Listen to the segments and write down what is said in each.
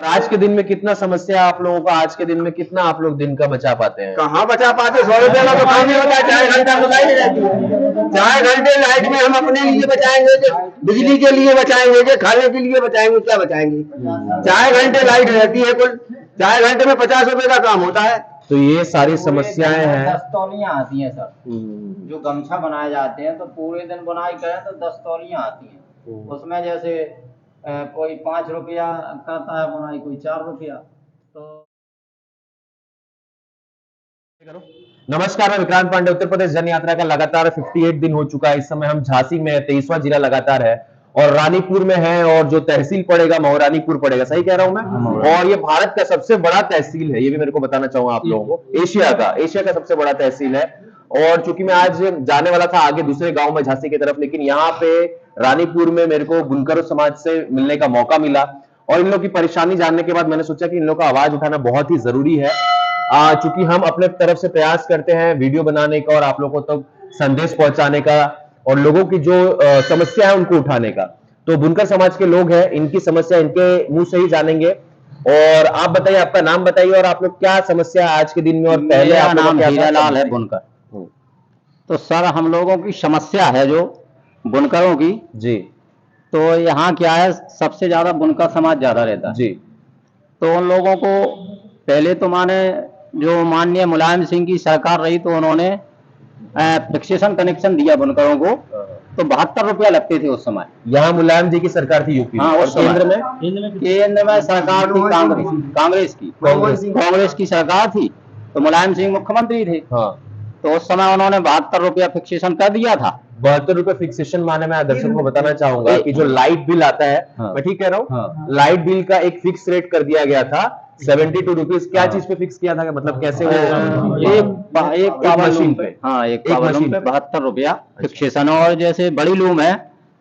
आज के दिन में कितना समस्या आप लोगों का, आज के दिन में कितना आप लोग दिन का बचा पाते हैं? कहाँ बचा पाते, 100 रुपये का तो काम नहीं होता है। 4 घंटा लगाई नहीं रहती है। 4 घंटे लाइट में हम अपने लिए बचाएंगे कि बिजली के लिए बचाएंगे कि खाने के लिए बचाएंगे, क्या बचाएंगे? 4 घंटे लाइट रहती है कुल, 4 घंटे में 50 रुपए का काम होता है। तो ये सारी समस्याएं हैं। 10 तौलियां आती हैं सर, जो गमछा बनाए जाते हैं तो पूरे दिन बुनाई करें तो 10 तौलियां आती हैं। उसमें जैसे कोई 5 रुपया करता है बुनाई, कोई 4 रुपया। तो नमस्कार, मैं विक्रांत पांडे। उत्तर प्रदेश जन यात्रा का लगातार 58 दिन हो चुका है। इस समय हम झांसी में 23वां जिला लगातार है और रानीपुर में है, और जो तहसील पड़ेगा महारानीपुर पड़ेगा। सही कह रहा हूं मैं? और ये भारत का सबसे बड़ा तहसील है, ये भी मेरे को बताना चाहूंगा आप लोगों को। एशिया का सबसे बड़ा तहसील है। और चूंकि मैं आज जाने वाला था आगे दूसरे गांव में झांसी की तरफ, लेकिन यहाँ पे रानीपुर में मेरे को बुनकरों समाज से मिलने का मौका मिला और इन लोगों की परेशानी जानने के बाद मैंने सोचा कि इन लोगों का आवाज उठाना बहुत ही जरूरी है। चूंकि हम अपने तरफ से प्रयास करते हैं वीडियो बनाने का और आप लोगों को तो संदेश पहुंचाने का और लोगों की जो समस्या है उनको उठाने का। तो बुनकर समाज के लोग हैं, इनकी समस्या इनके मुंह से ही जानेंगे। और आप बताइए, आपका नाम बताइए और आप लोग क्या समस्या है आज के दिन में, और पहले आप नाम हीरालाल है, बुनकर। तो सर हम लोगों की समस्या है जो बुनकरों की जी, तो यहाँ क्या है, सबसे ज्यादा बुनकर समाज ज्यादा रहता है जी। तो उन लोगों को पहले तो माने जो माननीय मुलायम सिंह की सरकार रही तो उन्होंने फिक्सेशन कनेक्शन दिया बुनकरों को, तो 72 रुपया लगते थे उस समय। यहाँ मुलायम जी की सरकार थी यूपी में। हाँ, और उस समय केंद्र में सरकार थी कांग्रेस की सरकार थी, तो मुलायम सिंह मुख्यमंत्री थे। हाँ, तो उस समय उन्होंने 72 रुपया फिक्सेशन कर दिया था। 72 रुपए फिक्सेशन माने मैं दर्शकों को बताना चाहूंगा कि जो लाइट बिल आता है, हाँ, मैं ठीक कह रहा हूँ? हाँ, लाइट बिल का एक फिक्स रेट कर दिया गया था 72 रुपीज। क्या चीज पे फिक्स किया था, मतलब कैसे वो? एक पावर लूम पे, हाँ, एक पावर लूम पे 72 रुपया फिक्सेशन। और जैसे बड़ी लूम है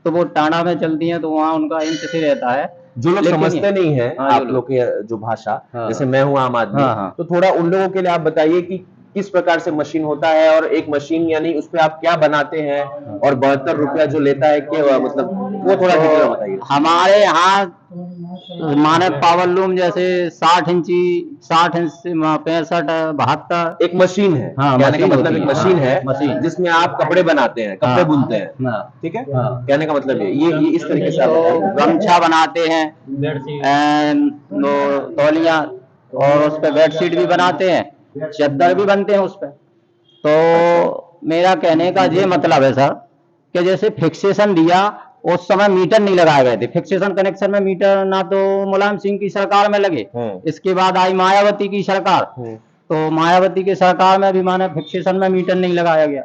तो वो टाना में चलती है तो वहाँ उनका इंच से रहता है। जो लोग समझते नहीं है हाँ, आप लोग की जो भाषा, जैसे मैं हूँ आम आदमी, हाँ, हाँ, तो थोड़ा उन लोगों के लिए आप बताइए कि किस प्रकार से मशीन होता है और एक मशीन यानी उस पे आप क्या बनाते हैं, और 72 रुपया जो लेता है क्या, मतलब वो थोड़ा डिटेल बताइए। हमारे यहाँ माने पावर लूम जैसे 60 इंची 65 72 एक मशीन है, हाँ, कहने का मतलब एक मशीन है मशीन जिसमें आप कपड़े बनाते हैं, कपड़े बुनते हैं, ठीक है? कहने का मतलब ये इस तरीके से आप गमछा बनाते हैं, तौलिया, और उस पे बेडशीट भी बनाते हैं, चद्दर भी बनते हैं उस पे। तो मेरा कहने का ये मतलब है सर कि जैसे फिक्सेशन दिया उस समय मीटर नहीं लगाए गए थे। फिक्सेशन कनेक्शन में मीटर ना तो मुलायम सिंह की सरकार में लगे, इसके बाद आई मायावती की सरकार, तो मायावती की सरकार में भी माने फिक्सेशन में मीटर नहीं लगाया गया।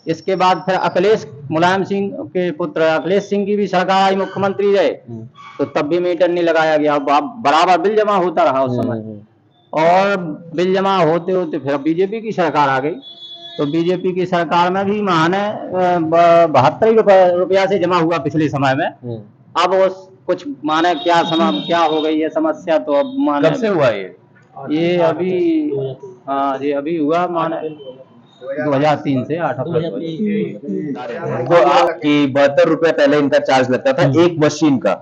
इसके बाद फिर अखिलेश मुलायम सिंह के पुत्र अखिलेश सिंह की भी सरकार आई, मुख्यमंत्री रहे, तो तब भी मीटर नहीं लगाया गया। बराबर बिल जमा होता रहा उस समय, और बिल जमा होते होते फिर बीजेपी की सरकार आ गई, तो बीजेपी की सरकार में भी माने 72 रुपया से जमा हुआ पिछले समय में। अब उस कुछ माने क्या हो गई है समस्या, तो अब माने कब से हुआ ये अभी, हाँ ये अभी हुआ माने 2003 से 8 अप्रैल को आपकी 72 रुपया पहले इनका चार्ज लगता था एक मशीन का,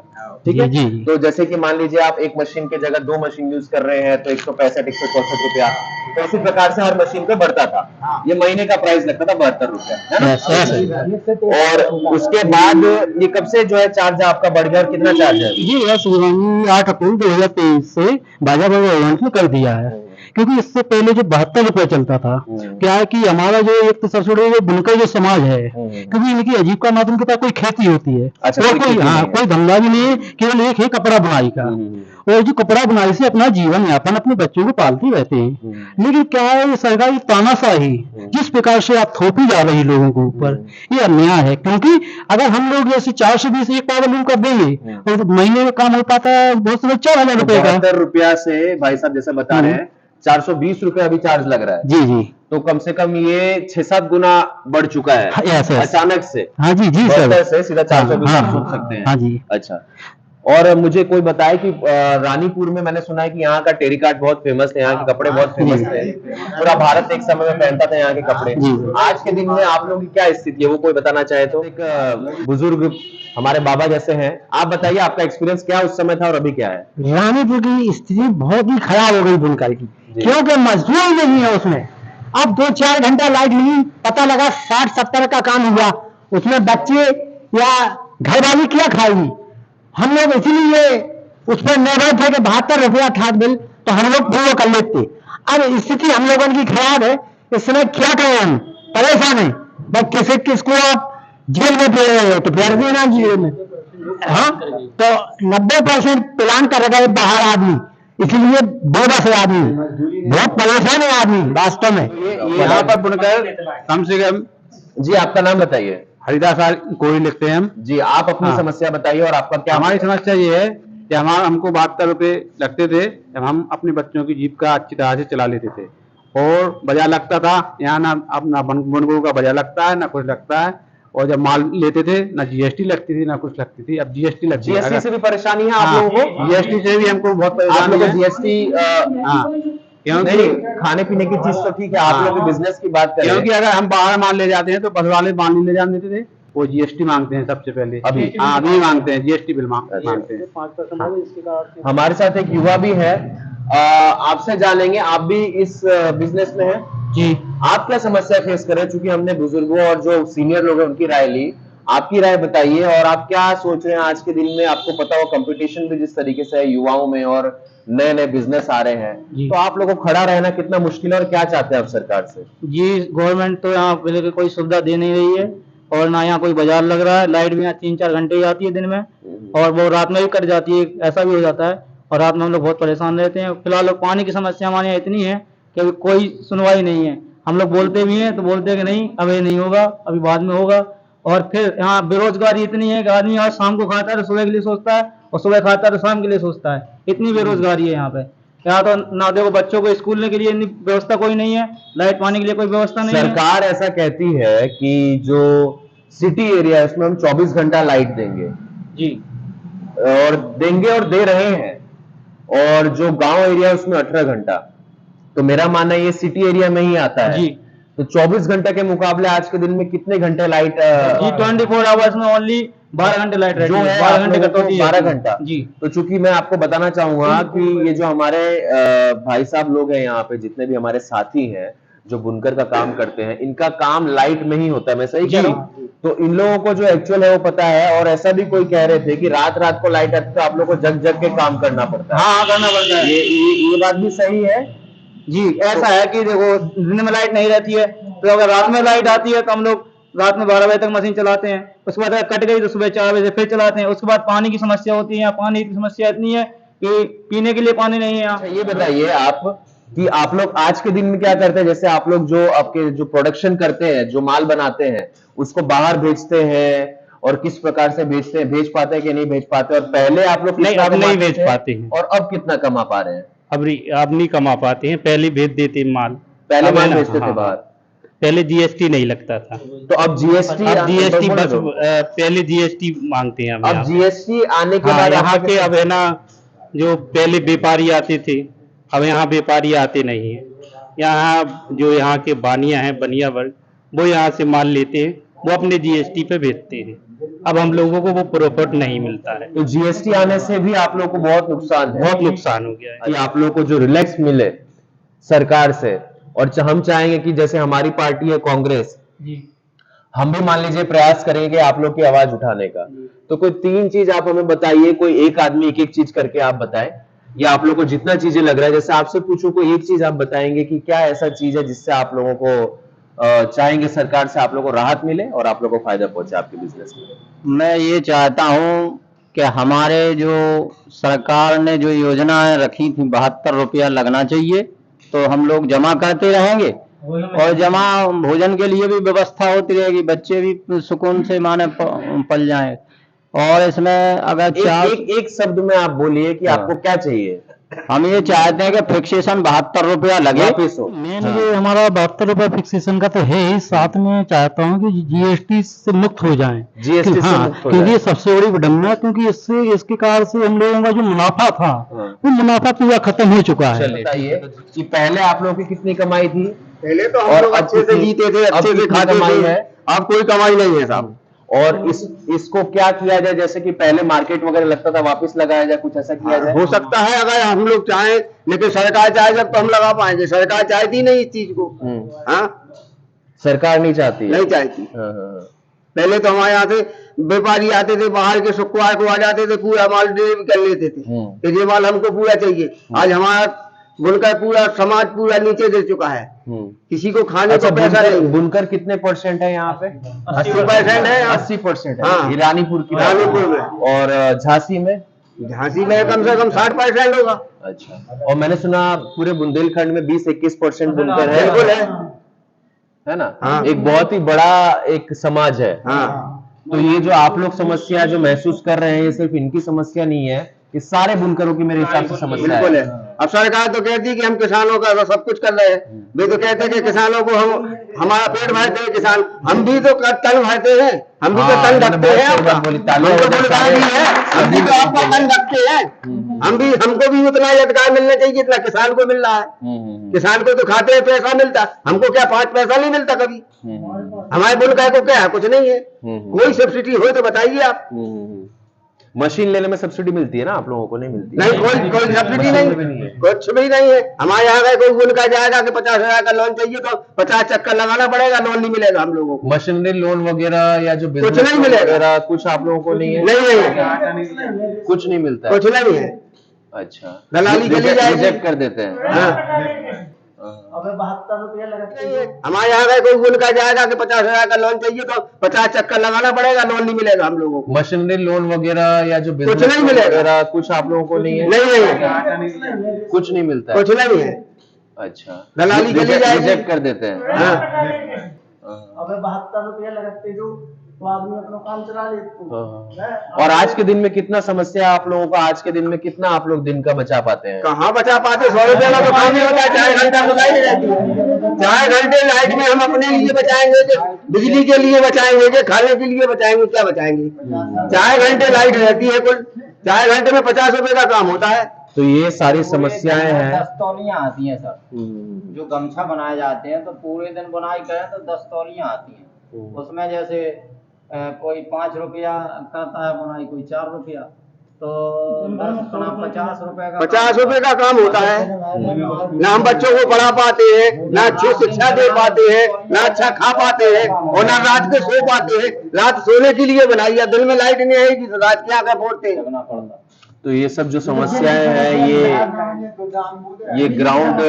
ठीक है जी। तो जैसे कि मान लीजिए आप एक मशीन की जगह 2 मशीन यूज कर रहे हैं तो 165 164 रुपया, तो इसी प्रकार से हर मशीन पे बढ़ता था। ये महीने का प्राइस लगता था 72 रुपया, है ना? और उसके बाद ये कब से जो है चार्ज आपका बढ़ गया, और कितना चार्ज है? ये 8 अप्रैल 2023 से बाजा ने कर दिया है, क्योंकि इससे पहले जो 72 रुपया चलता था, क्या है कि हमारा जो एक तो सबसे बड़ी बुनकर जो समाज है, क्योंकि इनकी आजीविका माध्यम के पास कोई खेती होती है, अच्छा, और कोई धंधा भी नहीं है, केवल एक है कपड़ा बुनाई का, और जो कपड़ा बुनाई से अपना जीवन यापन अपने बच्चों को पालते रहते हैं। लेकिन क्या है, सरकारी तानाशाही जिस प्रकार से आप थोपी जा रही लोगों के ऊपर, ये अन्याय है। क्योंकि अगर हम लोग जैसे 420 एक पावर लूम कर देंगे और महीने में काम हो पाता है बहुत से 4000 रुपए का। 72 रुपया से भाई साहब जैसे बता रहे हैं 420 रुपया अभी चार्ज लग रहा है। जी जी, तो कम से कम ये 6-7 गुना बढ़ चुका है अचानक से। हाँ जी जी सर, से सीधा 420 सोच सकते हैं। हाँ जी। अच्छा, और मुझे कोई बताए कि रानीपुर में मैंने सुना है कि यहाँ का टेरिकाट बहुत फेमस है, यहाँ के कपड़े बहुत फेमस थे, पूरा भारत एक समय में पहनता था यहाँ के कपड़े। आज के दिन में आप लोगों की क्या स्थिति है, वो कोई बताना चाहे तो। एक बुजुर्ग हमारे बाबा जैसे हैं, आप बताइए आपका एक्सपीरियंस क्या उस समय था और अभी क्या है। रानीपुर की स्थिति बहुत ही खराब हो गई बुनकर की, क्योंकि मजदूर नहीं है उसमें। अब 2-4 घंटा लाइट नहीं, पता लगा 60-70 का काम हुआ, उसमें बच्चे या घरवाली क्या खाएगी। हम लोग इसीलिए उस पर निर्भर थे कि 72 रुपया था बिल, तो हम लोग पूरा कर लेते। अब स्थिति हम लोगों की खराब है, इस समय क्या करें, हम परेशान हैं। बस किसको आप जेल में दे रहे हो तो फेर देना जेल में। हाँ, तो 90% प्लान कर रखा है बाहर आदमी, इसलिए बोनस है आदमी, बहुत परेशान है आदमी वास्तव में। यहाँ पर बुनकर कम से कम। जी आपका नाम बताइए। हरिदास कोई लिखते हैं हम जी आप अपनी समस्या बताइए और आपका क्या। हमारी समस्या ये है कि हमको 72 रुपये लगते थे, जब हम अपने बच्चों की जीविका अच्छी तरह से चला लेते थे और बाजार लगता था। यहाँ ना अपना बुनकरों का बाजार लगता है, ना कुछ लगता है। और जब माल लेते थे ना जीएसटी लगती थी ना कुछ लगती थी, अब जीएसटी लगती है। जीएसटी से भी परेशानी है आप लोगों को। जीएसटी से भी हमको बहुत आप परेशानी लोगों है। को जीएसटी क्योंकि खाने पीने की चीज तो ठीक है, आप लोग बिजनेस की बात करें। क्योंकि अगर हम बाहर माल ले जाते हैं तो बस वाले माल नहीं ले जाने देते थे, वो जीएसटी मांगते हैं सबसे पहले। अभी अभी मांगते हैं, जीएसटी बिल मांगते हैं। हमारे साथ एक युवा भी है, आपसे जानेंगे, आप भी इस बिजनेस में हैं जी। आप क्या समस्या फेस कर रहे हैं, चूंकि हमने बुजुर्गों और जो सीनियर लोग हैं उनकी राय ली, आपकी राय बताइए और आप क्या सोच रहे हैं आज के दिन में। आपको पता हो कंपटीशन भी जिस तरीके से है युवाओं में और नए नए बिजनेस आ रहे हैं, तो आप लोगों को खड़ा रहना कितना मुश्किल है और क्या चाहते हैं आप सरकार से। जी, गवर्नमेंट तो यहाँ पहले की कोई सुविधा दे नहीं रही है और ना यहाँ कोई बाजार लग रहा है। लाइट भी यहाँ 3-4 घंटे ही आती है दिन में और वो रात में भी कट जाती है, ऐसा भी हो जाता है और रात में हम लोग बहुत परेशान रहते हैं। फिलहाल पानी की समस्या हमारे यहाँ इतनी है कि अभी कोई सुनवाई नहीं है। हम लोग बोलते भी हैं तो बोलते हैं कि नहीं अभी नहीं होगा, अभी बाद में होगा। और फिर यहाँ बेरोजगारी इतनी है कि आदमी आज शाम को खाता है तो सुबह के लिए सोचता है और सुबह खाता है तो शाम के लिए सोचता है, इतनी बेरोजगारी है यहाँ पे। यहाँ तो ना देखो बच्चों को स्कूल के लिए इतनी व्यवस्था कोई नहीं है, लाइट पानी के लिए कोई व्यवस्था नहीं है। सरकार ऐसा कहती है कि जो सिटी एरिया है उसमें हम 24 घंटा लाइट देंगे जी, और देंगे और दे रहे हैं, और जो गांव एरिया है उसमें 18 घंटा। तो मेरा मानना ये सिटी एरिया में ही आता है जी। तो 24 घंटे के मुकाबले आज के दिन में कितने घंटे लाइट जी 24 आवर्स में ओनली 12 घंटे लाइट रहती जो है, है 12 घंटे कटौती है। 12 घंटा। जी। तो चूंकि मैं आपको बताना चाहूंगा कि ये जो हमारे भाई साहब लोग हैं यहाँ पे, जितने भी हमारे साथी हैं जो बुनकर का काम करते हैं, इनका काम लाइट में ही होता है, मैं सही कह रहा हूँ। तो इन लोगों को जो एक्चुअल है वो पता है, और ऐसा भी कोई कह रहे थे कि रात रात को लाइट आती तो आप लोग को जग जग के काम करना पड़ता है। हाँ, करना पड़ता है। ये बात भी सही है जी। ऐसा है कि देखो दिन में लाइट नहीं रहती है तो अगर रात में लाइट आती है तो हम लोग रात में 12 बजे तक मशीन चलाते हैं, उसके बाद अगर कट गई तो सुबह 4 बजे फिर चलाते हैं। उसके बाद पानी की समस्या होती है, यहाँ पानी की समस्या इतनी है कि पीने के लिए पानी नहीं है यहाँ। ये बताइए आप कि आप लोग आज के दिन में क्या करते हैं, जैसे आप लोग जो आपके जो प्रोडक्शन करते हैं, जो माल बनाते हैं, उसको बाहर भेजते हैं और किस प्रकार से भेजते हैं, भेज पाते हैं कि नहीं भेज पाते, और पहले आप लोग नहीं, कितना अब नहीं कमाते भेज थे पाते हैं। और अब कितना कमा पा रहे हैं। अब नहीं कमा पाते हैं, पहले भेज देते माल। पहले अब है माल ना, भेजते थे हाँ, बाहर, पहले जीएसटी नहीं लगता था। तो अब जीएसटी अब जीएसटी बस पहले जीएसटी मांगते हैं। अब जीएसटी आने के हाँ, बाद यहाँ आपका के कैसे- अब है ना, जो पहले व्यापारी आते थे अब यहाँ व्यापारी आते नहीं है। यहाँ जो यहाँ के बानिया हैं, बनिया वर्ग, वो यहाँ से माल लेते हैं, वो अपने जीएसटी पे बेचते हैं। अब हम लोगों को वो प्रॉफिट नहीं मिलता है, तो जीएसटी आने से भी आप लोगों को बहुत नुकसान है। बहुत नुकसान हो गया है। कि आप लोगों को जो रिलैक्स मिले सरकार से, और हम चाहेंगे कि जैसे हमारी पार्टी है कांग्रेस, जी। हम भी मान लीजिए प्रयास करेंगे आप लोग की आवाज उठाने का। तो कोई 3 चीज आप हमें बताइए, कोई एक आदमी एक चीज करके आप बताएं, या आप लोग को जितना चीजें लग रहा है, जैसे आपसे पूछूं कोई एक चीज आप बताएंगे कि क्या ऐसा चीज है जिससे आप लोगों को चाहेंगे सरकार से आप लोगों को राहत मिले और आप लोगों को फायदा पहुंचे आपके बिजनेस में। मैं ये चाहता हूँ कि हमारे जो सरकार ने जो योजनाएं रखी थी 72 रुपया लगना चाहिए, तो हम लोग जमा करते रहेंगे और जमा भोजन के लिए भी व्यवस्था होती रहेगी, बच्चे भी सुकून से माने पल जाएं। और इसमें अगर एक शब्द में आप बोलिए कि आपको क्या चाहिए। हम ये चाहते हैं कि फिक्सेशन 72 रुपया लगे। वापिस हो। मेन ये हमारा 72 रुपये फिक्सेशन का तो है ही, साथ में चाहता हूँ कि जीएसटी से मुक्त हो जाएं। GST से हाँ, मुक्त हो क्योंकि जाएं। ये सबसे बड़ी विडम्बना है, क्योंकि इससे इसके कारण से हम लोगों का जो मुनाफा था हाँ। वो मुनाफा पूरा खत्म हो चुका है। चलिए बताइए कि पहले आप लोगों की कितनी कमाई थी पहले तो और हम लोग अब अच्छे से कितनी- जीते थे, अब अच्छे से कितनी खाते कमाई थे। है? अब कोई कमाई नहीं है साहब। और इसको क्या किया जाए, जैसे कि पहले मार्केट वगैरह लगता था वापस लगाया जाए, कुछ ऐसा किया जाए? हो सकता है अगर हम लोग चाहें, लेकिन सरकार चाहे जब तो हम लगा पाएंगे। सरकार चाहती नहीं इस चीज को। हाँ, सरकार नहीं चाहती है। नहीं चाहती। हाँ, हाँ, पहले तो हमारे यहाँ से व्यापारी आते थे, बाहर के शुक्रवार को आ जाते थे, पूरा माल डिलीवर कर लेते थे कि ये माल हमको पूरा चाहिए। आज हमारा बुनकर पूरा समाज पूरा नीचे दे चुका है, किसी को खाने अच्छा, को पैसा नहीं है। बुनकर कितने परसेंट है यहाँ पे? 80% है। 80% है। हाँ। ये रानीपुर की बात है। रानीपुर में। और झांसी में? झांसी में कम से कम 60% होगा। अच्छा, और मैंने सुना पूरे बुंदेलखंड में 20-21% बुनकर है। बिल्कुल है ना? हाँ। एक बहुत ही बड़ा एक समाज है। हाँ। तो ये जो आप लोग समस्या जो महसूस कर रहे हैं, ये सिर्फ इनकी समस्या नहीं है, ये सारे बुनकरों की मेरे हिसाब से समस्या बिल्कुल है। है। अब सरकार तो कहती है कि हम किसानों का तो सब कुछ कर रहे हैं। वे तो कहते हैं कि किसानों को हम हमारा पेट भरते हैं किसान, हम भी तो तन भरते हैं, हम भी तो हाँ, तन मैंने रखते बहुत हैं सही बात आपका। बोली, हम तालियां तो बजाओ बुनकर भी है, हम भी तो आपका तन रखते हैं। हम भी, हमको भी उतना ही अधिकार मिलना चाहिए जितना किसान को मिल रहा है। किसान को तो खाते हैं पैसा मिलता, हमको क्या 5 पैसा नहीं मिलता कभी? हमारे बुनकर को क्या है? कुछ नहीं है। कोई सब्सिडी हो तो बताइए आप। मशीन लेने में सब्सिडी मिलती है ना, आप लोगों को नहीं मिलती? नहीं, कोई सब्सिडी मशीन में भी नहीं नहीं, है। कुछ भी नहीं है। हमारे यहाँ का कोई बुनकर जाएगा कि 50,000 का लोन चाहिए तो 50 चक्कर लगाना पड़ेगा, लोन नहीं मिलेगा हम लोगों को। मशीनरी लोन वगैरह या जो कुछ बिजनेस नहीं मिलेगा। वगैरह कुछ आप लोगों को नहीं है? नहीं, कुछ नहीं मिलता है। कुछ नहीं है। अच्छा, दलाली चली जाएगी। रिजेक्ट कर देते हैं। हाँ। अबे 72 रुपया लगते हैं। हमारे यहाँ का कोई बुनकर जाएगा कि 50,000 का लोन चाहिए तो 50 चक्कर लगाना पड़ेगा, लोन नहीं मिलेगा हम लोगों को। मशीनरी लोन वगैरह या जो बिजनेस नहीं मिलेगा। वगैरह कुछ आप लोगों को नहीं है? नहीं, कुछ नहीं मिलता है। कुछ नहीं है। अच्छा, दलाली चली जाएगी। रिजेक्ट कर देते हैं। हाँ। अबे 72 रुपया लगते जो तो आदमी अपना काम चला लेते। और आज के दिन में कितना समस्या है आप लोगों का? आज के दिन में कितना आप लोग दिन का बचा पाते हैं? कहाँ बचा पाते? 100 रुपया का तो काम नहीं होता है। 4 घंटा बुलाई नहीं रहती है। 4 घंटे लाइट में हम अपने लिए बचाएंगे कि बिजली के लिए बचाएंगे कि खाने के लिए बचाएंगे? क्या बचाएंगे? 4 घंटे लाइट रहती है कुल, 4 घंटे में 50 रुपए का काम होता है। तो ये सारी समस्याएं हैं। 10 तौलियां आती हैं सर, जो गमछा बनाए जाते हैं तो पूरे दिन बुनाई करें तो 10 तौलियां आती हैं। उसमें जैसे कोई 5 रुपया करता है बुनाई, कोई 4 रुपया, तो 50 रुपए का 50 रुपए का काम होता है। ना हम बच्चों को पढ़ा पाते हैं, ना अच्छी शिक्षा दे पाते हैं, ना अच्छा खा पाते हैं, और ना रात को सो पाते हैं। रात सोने के लिए बनाई है, दिन में लाइट नहीं आएगी तो रात क्या कर फोड़ते हैं। लगना पड़ता। तो ये सब जो समस्याएं हैं, ये ग्राउंड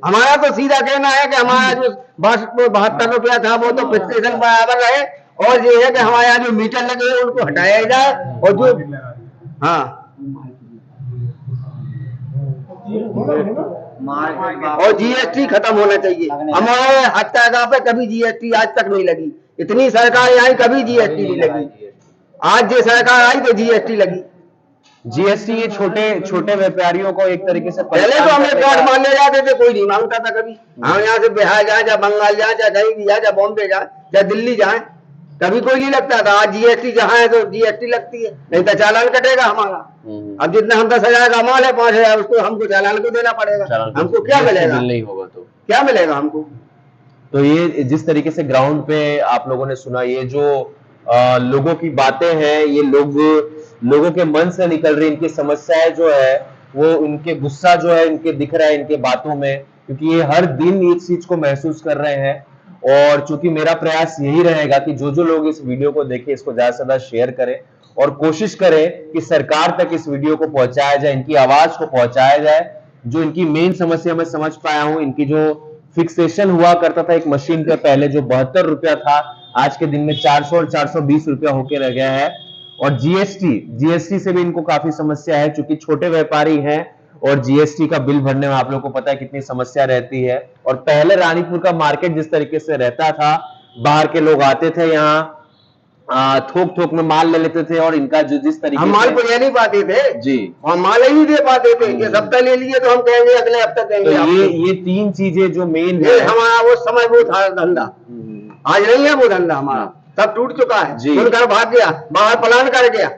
हमारा तो सीधा कहना है कि हमारा जो 72 रुपया था वो तो फिक्सेशन बराबर रहे, और ये है कि हमारे यहाँ जो मीटर लगे हैं उनको हटाया जाए, और जो हाँ और जीएसटी खत्म होना चाहिए। हमारे हत्या पे कभी जीएसटी आज तक नहीं लगी। इतनी सरकार आई कभी जीएसटी नहीं लगी। आज ये सरकार आई तो जीएसटी लगी। जीएसटी ये छोटे छोटे व्यापारियों को एक तरीके से पहले तो हमें कार्ड मान ले जाते थे, कोई नहीं मांगता था कभी। हम यहाँ से बिहार जाए, चाहे बंगाल जाए, चाहे कहीं भी जाए, चाहे बॉम्बे जाए, चाहे दिल्ली जाए, कभी कोई नहीं लगता था। आज जीएसटी जहाँ है तो जीएसटी लगती है, नहीं तो चालान कटेगा हमारा। अब जितना हम 10,000 का माल है, 5,000 उसको हमको चालान को देना पड़ेगा। हमको क्या मिलेगा? नहीं होगा तो क्या मिलेगा हमको? तो ये जिस तरीके से ग्राउंड पे आप लोगों ने सुना, ये जो लोगों की बातें हैं, ये लोगों के मन से निकल रही इनकी समस्याएं जो है, वो इनके गुस्सा जो है इनके दिख रहा है इनके बातों में, क्योंकि ये हर दिन इस चीज को महसूस कर रहे हैं। और चूंकि मेरा प्रयास यही रहेगा कि जो जो लोग इस वीडियो को देखें, इसको ज्यादा से ज्यादा शेयर करें और कोशिश करें कि सरकार तक इस वीडियो को पहुंचाया जाए, इनकी आवाज को पहुंचाया जाए। जो इनकी मेन समस्या मैं समझ पाया हूं, इनकी जो फिक्सेशन हुआ करता था एक मशीन का पहले जो 72 रुपया था, आज के दिन में 400 और 420 रुपया होके रह गया है। और जीएसटी से भी इनको काफी समस्या है, क्योंकि छोटे व्यापारी हैं और जीएसटी का बिल भरने में आप लोगों को पता है कितनी समस्या रहती है। और पहले रानीपुर का मार्केट जिस तरीके से रहता था, बाहर के लोग आते थे यहाँ थोक थोक में माल ले लेते थे और इनका जो जिस तरीके हम माल से को ले नहीं पाते थे जी, और माल ही नहीं दे पाते थे। ये हफ्ता ले लिए तो हम कहेंगे अगले हफ्ते तो देंगे आपको। ये तीन चीजें जो मेन ये है। हमारा वो समय वो था धंधा, आज नहीं है वो धंधा हमारा, सब टूट चुका है। जी। उनका भाग गया, बाहर पलायन कर गया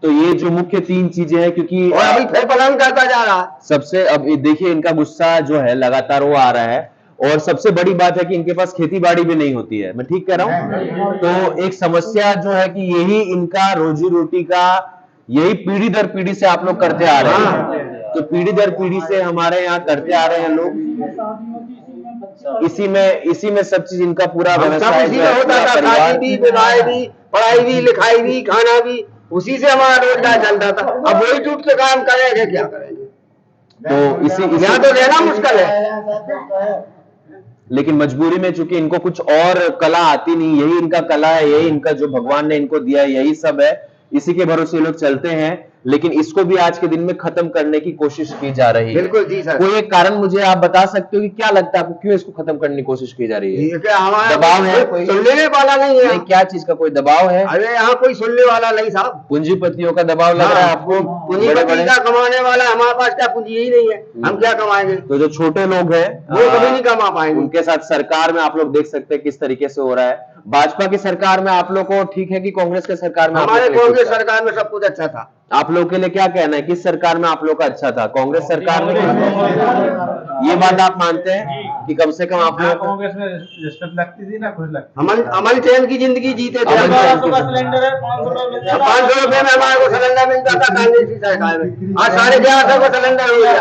तो ये जो मुख्य तीन चीजें हैं, क्योंकि और अभी फिर पलायन करता जा रहा है। सबसे अब ये देखिए इनका गुस्सा जो है लगातार वो आ रहा है, और सबसे बड़ी बात है कि इनके पास खेती बाड़ी भी नहीं होती है। मैं ठीक कह रहा हूँ? तो एक समस्या जो है कि यही इनका रोजी रोटी का, यही पीढ़ी दर पीढ़ी से आप लोग करते आ रहे हैं। तो पीढ़ी दर पीढ़ी से हमारे यहाँ करते आ रहे हैं लोग, इसी में सब चीज इनका पूरा हम सब व्यवसाय उसी जो में है, होता पूरा था, परिवार। शादी भी, विवाह भी, पढ़ाई भी, लिखाई भी, खाना भी, उसी से हमारा रोजगार चलता था। अब वही टूट के काम करेंगे, क्या करेंगे? तो यहाँ तो रहना मुश्किल है। लेकिन मजबूरी में चूंकि इनको कुछ और कला आती नहीं, यही इनका कला है, यही इनका जो भगवान ने इनको दिया है, यही सब है, इसी के भरोसे लोग चलते हैं। लेकिन इसको भी आज के दिन में खत्म करने की कोशिश की जा रही है। बिल्कुल जी सर। कोई एक कारण मुझे आप बता सकते हो कि क्या लगता है आपको, क्यों इसको खत्म करने की कोशिश की जा रही है? ये क्या हमारा दबाव है कोई? सुनने वाला नहीं है। नहीं, क्या चीज का कोई दबाव है? अरे यहाँ कोई सुनने वाला नहीं साहब। पूंजीपतियों का दबाव लग रहा है आपको? पूंजीपति का कमाने वाला, हमारे पास क्या पूंजी ही नहीं है, हम क्या कमाएंगे? तो जो छोटे लोग हैं वो कभी नहीं कमा पाएंगे। उनके साथ सरकार में आप लोग देख सकते हैं किस तरीके से हो रहा है। भाजपा की सरकार में आप लोग को ठीक है कि कांग्रेस की सरकार में? हमारे कांग्रेस सरकार में सब कुछ अच्छा था। आप लोग के लिए क्या कहना है, किस सरकार में आप लोग का अच्छा था? कांग्रेस सरकार में? ये बात आप मानते हैं कि कम से कम आप लोग कांग्रेस में रिस्पेक्ट लगती थी ना, कुछ लगती अमन चैन की जिंदगी जीते थे। अमन चैन की- सिलेंडर है 500 रुपए 500 रुपए में हमारे को सिलेंडर मिलता था कांग्रेस की सरकार में, आज 1150 को सिलेंडर हो गया।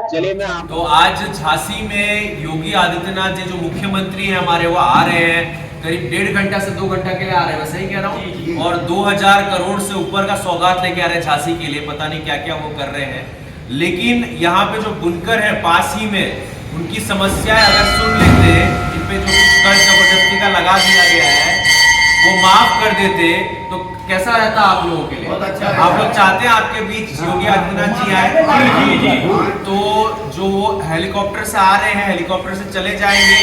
चलिए मैं आप तो आज झांसी में योगी आदित्यनाथ जी जो मुख्यमंत्री हैं हमारे, वो आ रहे हैं करीब 1.5 घंटा से 2 घंटा के लिए आ रहे हैं, मैं सही कह रहा हूँ? और 2000 करोड़ से ऊपर का सौगात लेके आ रहे हैं झांसी के लिए, पता नहीं क्या क्या वो कर रहे हैं। लेकिन यहाँ पे जो बुनकर है पास ही में, उनकी समस्याएं अगर सुन लेते, इन पे जो कर्ज जबरदस्ती का लगा दिया गया है वो माफ कर देते तो कैसा रहता आप लोगों के लिए? आप लोग चाहते हैं आपके बीच योगी आदित्यनाथ जी आए? तो जो हेलीकॉप्टर से आ रहे हैं, हेलीकॉप्टर से चले जाएंगे,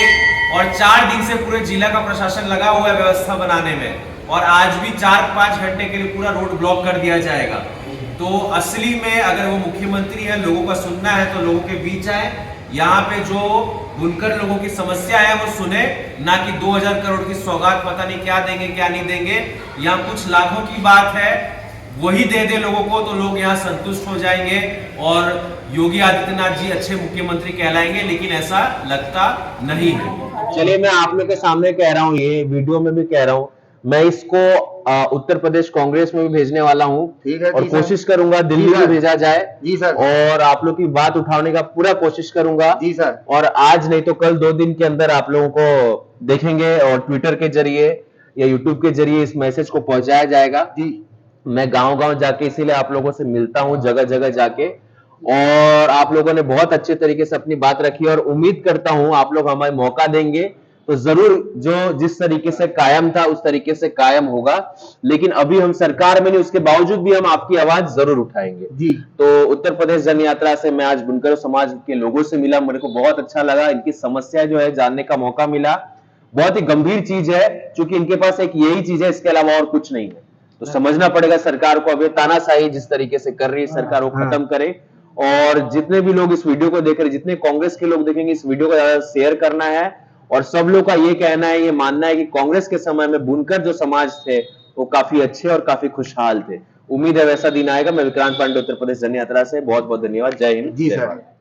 और 4 दिन से पूरे जिला का प्रशासन लगा हुआ है व्यवस्था बनाने में, और आज भी 4-5 घंटे के लिए पूरा रोड ब्लॉक कर दिया जाएगा। तो असली में अगर वो मुख्यमंत्री है, लोगों का सुनना है तो लोगों के बीच आए, यहाँ पे जो बुनकर लोगों की समस्या है वो सुने, ना कि 2000 करोड़ की सौगात पता नहीं क्या देंगे क्या नहीं देंगे। यहाँ कुछ लाखों की बात है, वही दे दे लोगों को तो लोग यहाँ संतुष्ट हो जाएंगे और योगी आदित्यनाथ जी अच्छे मुख्यमंत्री कहलाएंगे, लेकिन ऐसा लगता नहीं है। चलिए मैं आप लोग के सामने कह रहा हूँ, ये वीडियो में भी कह रहा हूँ, मैं इसको उत्तर प्रदेश कांग्रेस में भी भेजने वाला हूँ, ठीक है, और जी सर। कोशिश करूंगा दिल्ली जी में सर। भेजा जाए जी सर। और आप लोग की बात उठाने का पूरा कोशिश करूंगा। जी सर। और आज नहीं तो कल 2 दिन के अंदर आप लोगों को देखेंगे और ट्विटर के जरिए या यूट्यूब के जरिए इस मैसेज को पहुंचाया जाएगा। जी मैं गांव-गांव जाके इसीलिए आप लोगों से मिलता हूं, जगह-जगह जाके, और आप लोगों ने बहुत अच्छे तरीके से अपनी बात रखी और उम्मीद करता हूं आप लोग हमें मौका देंगे तो जरूर जो जिस तरीके से कायम था उस तरीके से कायम होगा। लेकिन अभी हम सरकार में नहीं, उसके बावजूद भी हम आपकी आवाज जरूर उठाएंगे। जी। तो उत्तर प्रदेश जन यात्रा से मैं आज बुनकर समाज के लोगों से मिला, मेरे को बहुत अच्छा लगा, इनकी समस्या जो है जानने का मौका मिला। बहुत ही गंभीर चीज है, क्योंकि इनके पास एक यही चीज है, इसके अलावा और कुछ नहीं है। तो समझना पड़ेगा सरकार को, अभी तानाशाही जिस तरीके से कर रही है सरकार, वो खत्म करे। और जितने भी लोग इस वीडियो को देख रहे हैं, जितने कांग्रेस के लोग देखेंगे, इस वीडियो को ज्यादा शेयर करना है। और सब लोग का ये कहना है, ये मानना है कि कांग्रेस के समय में बुनकर जो समाज थे वो काफी अच्छे और काफी खुशहाल थे। उम्मीद है वैसा दिन आएगा। मैं विक्रांत पांडे, उत्तर प्रदेश जन यात्रा से, बहुत बहुत धन्यवाद। जय हिंद। जी जय सर। भारत।